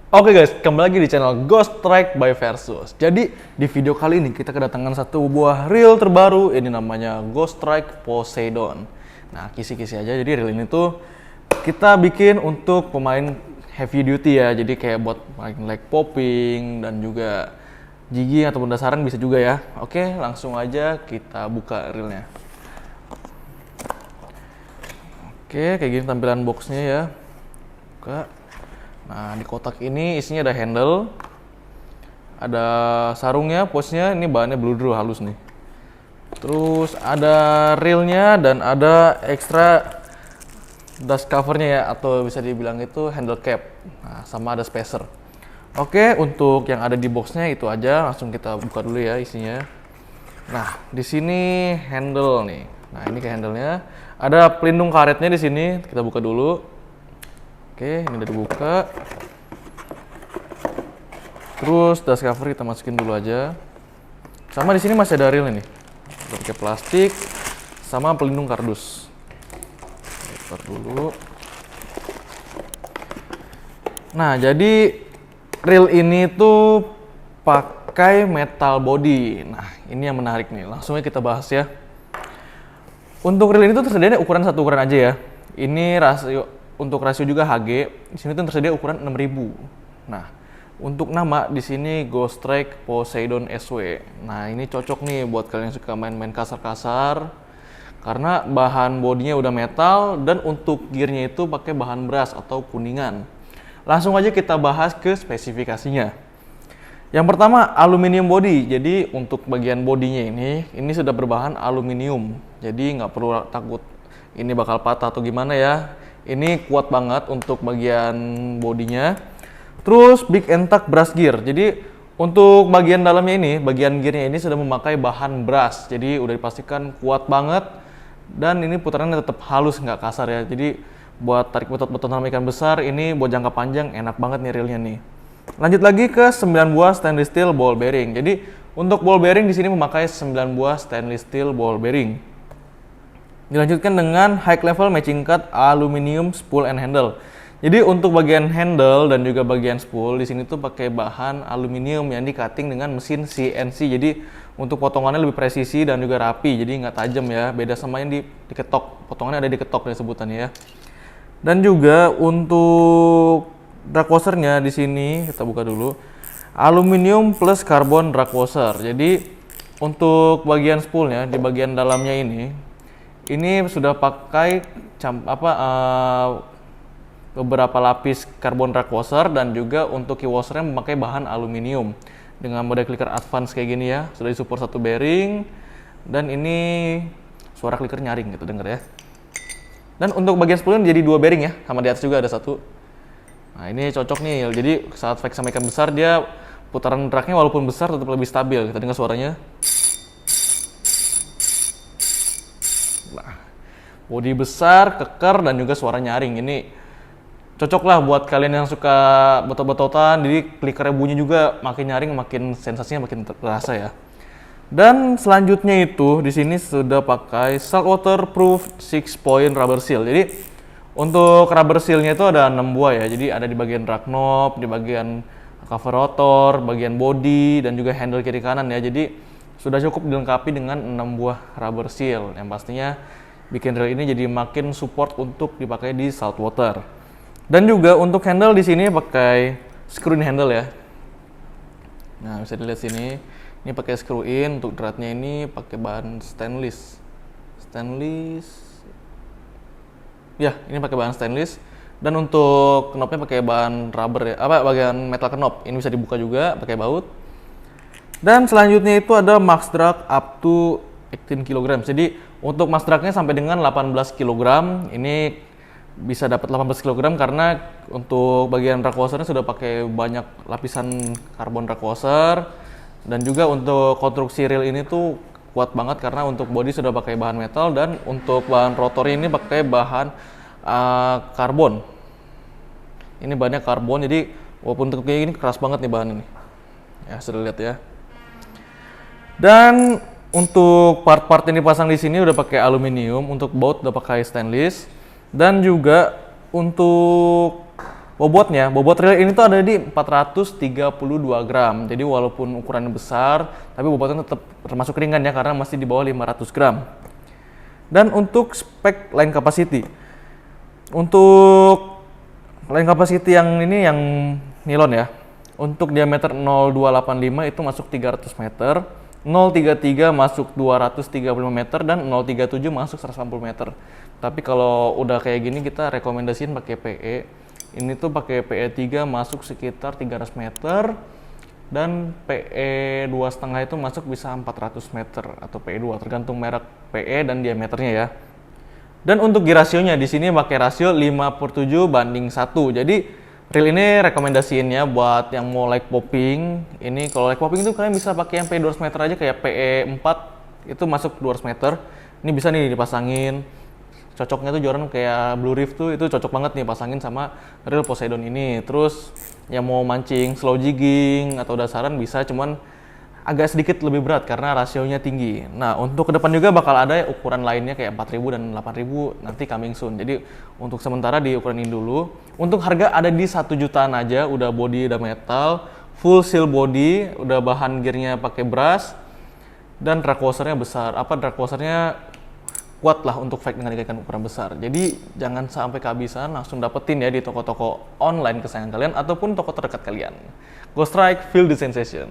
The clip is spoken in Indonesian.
Oke guys, kembali lagi di channel Ghost Strike by Versus. Jadi di video kali ini kita kedatangan satu buah reel terbaru, ini namanya Ghost Strike Poseidon. Nah, kisi-kisi aja. Jadi reel ini tuh kita bikin untuk pemain heavy duty ya. Jadi kayak buat main leg popping dan juga jigging ataupun dasaran bisa juga ya. Oke, langsung aja kita buka reelnya. Oke, kayak gini tampilan boxnya ya. Buka. Nah, di kotak ini isinya ada handle, ada sarungnya, pouchnya, ini bahannya bludru halus nih. Terus ada reelnya dan ada ekstra dust covernya ya, atau bisa dibilang itu handle cap. Nah, sama ada spacer. Oke, untuk yang ada di boxnya itu aja, langsung kita buka dulu ya isinya. Nah, di sini handle nih. Nah, ini kayak handle-nya. Ada pelindung karetnya di sini, kita buka dulu. Oke, ini udah dibuka. Terus dust cover kita masukin dulu aja. Sama di sini masih ada reel ini. Udah pakai plastik sama pelindung kardus. Taruh dulu. Nah, jadi reel ini tuh pakai metal body. Nah, ini yang menarik nih. Langsung aja kita bahas ya. Untuk reel ini tuh tersedia ukuran satu ukuran aja ya. Ini untuk rasio juga HG, di sini tuh tersedia ukuran 6000. Nah, untuk nama di sini Ghost Strike Poseidon SW. Nah, ini cocok nih buat kalian yang suka main-main kasar-kasar karena bahan bodinya udah metal dan untuk gearnya itu pakai bahan brass atau kuningan. Langsung aja kita bahas ke spesifikasinya. Yang pertama, aluminium body. Jadi untuk bagian bodinya ini sudah berbahan aluminium. Jadi nggak perlu takut ini bakal patah atau gimana ya. Ini kuat banget untuk bagian bodinya. Terus big and tack brass gear. Jadi untuk bagian dalamnya ini, bagian gearnya ini sudah memakai bahan brass. Jadi udah dipastikan kuat banget. Dan ini putarannya tetap halus, nggak kasar ya. Jadi buat tarik betot-betot ikan besar, ini buat jangka panjang enak banget nih reelnya nih. Lanjut lagi ke 9 buah stainless steel ball bearing. Jadi untuk ball bearing di sini memakai 9 buah stainless steel ball bearing. Dilanjutkan dengan high level matching cut aluminium spool and handle. Jadi untuk bagian handle dan juga bagian spool di sini tuh pakai bahan aluminium yang di cutting dengan mesin CNC. Jadi untuk potongannya lebih presisi dan juga rapi. Jadi nggak tajam ya. Beda sama yang diketok. Potongannya ada diketok ya sebutannya ya. Dan juga untuk drag washernya di sini kita buka dulu. Aluminium plus karbon drag washer. Jadi untuk bagian spoolnya di bagian dalamnya ini sudah pakai beberapa lapis karbon drag washer dan juga untuk key washernya memakai bahan aluminium dengan mode clicker advance kayak gini ya. Sudah disupport satu bearing dan ini suara clicker nyaring gitu denger ya. Dan untuk bagian spoolnya jadi dua bearing ya, sama di atas juga ada satu. Nah, ini cocok nih. Jadi saat fake sama ikan besar dia putaran dragnya walaupun besar tetap lebih stabil. Kita dengar suaranya. Bodi besar, keker, dan juga suara nyaring. Ini cocok lah buat kalian yang suka betot-betotan. Jadi clickernya bunyi juga makin nyaring, makin sensasinya makin terasa ya. Dan selanjutnya itu di sini sudah pakai saltwater proof 6-point rubber seal. Jadi untuk rubber sealnya itu ada 6 buah ya. Jadi ada di bagian drag knob, di bagian cover rotor, bagian body, dan juga handle kiri kanan ya. Jadi sudah cukup dilengkapi dengan 6 buah rubber seal yang pastinya bikin reel ini jadi makin support untuk dipakai di saltwater. Dan juga untuk handle di sini pakai screw in handle ya. Nah, bisa dilihat sini. Ini pakai screw in, untuk dratnya ini pakai bahan stainless. Ya, ini pakai bahan stainless. Dan untuk knopnya pakai bahan rubber ya. Bagian metal knob. Ini bisa dibuka juga pakai baut. Dan selanjutnya itu ada max drag up to 18 kg. Jadi untuk max dragnya sampai dengan 18 kg. Ini bisa dapat 18 kg karena untuk bagian drag washernya sudah pakai banyak lapisan karbon drag washer. Dan juga untuk konstruksi reel ini tuh kuat banget karena untuk bodi sudah pakai bahan metal dan untuk bahan rotornya ini pakai bahan karbon. Ini bahannya karbon, jadi walaupun untuk kayak gini keras banget nih bahan ini. Ya, sudah lihat ya. Dan untuk part-part yang dipasang di sini udah pakai aluminium, untuk baut udah pakai stainless, dan juga untuk bobot reel ini tuh ada di 432 gram. Jadi walaupun ukurannya besar, tapi bobotnya tetap termasuk ringan ya, karena masih di bawah 500 gram. Dan untuk spek line capacity, untuk line capacity yang ini yang nilon ya, untuk diameter 0285 itu masuk 300 meter, 033 masuk 235 meter, dan 037 masuk 180 meter. Tapi kalau udah kayak gini kita rekomendasiin pakai PE. Ini tuh pakai PE 3 masuk sekitar 300 meter, dan PE 2,5 itu masuk bisa 400 meter atau PE 2 tergantung merek PE dan diameternya ya. Dan untuk gear rasionya di sini pakai rasio 5/7:1. Jadi reel ini rekomendasiinnya buat yang mau like popping. Ini kalau like popping itu kalian bisa pakai yang PE 200 meter aja, kayak PE 4 itu masuk 200 meter. Ini bisa nih dipasangin. Cocoknya tuh Joran kayak Blue Reef tuh, itu cocok banget nih pasangin sama reel Poseidon ini. Terus yang mau mancing slow jigging atau dasaran bisa, cuman agak sedikit lebih berat karena rasionya tinggi. Nah, untuk ke depan juga bakal ada ukuran lainnya kayak 4000 dan 8000 nanti coming soon. Jadi untuk sementara di ukuran ini dulu. Untuk harga ada di 1 jutaan aja, udah body udah metal, full seal body, udah bahan gearnya pakai brass, dan drag washernya besar. Drag washernya kuat lah untuk fight dengan ikan ukuran besar. Jadi jangan sampai kehabisan, langsung dapetin ya di toko-toko online kesayangan kalian ataupun toko terdekat kalian. Go Strike, feel the sensation.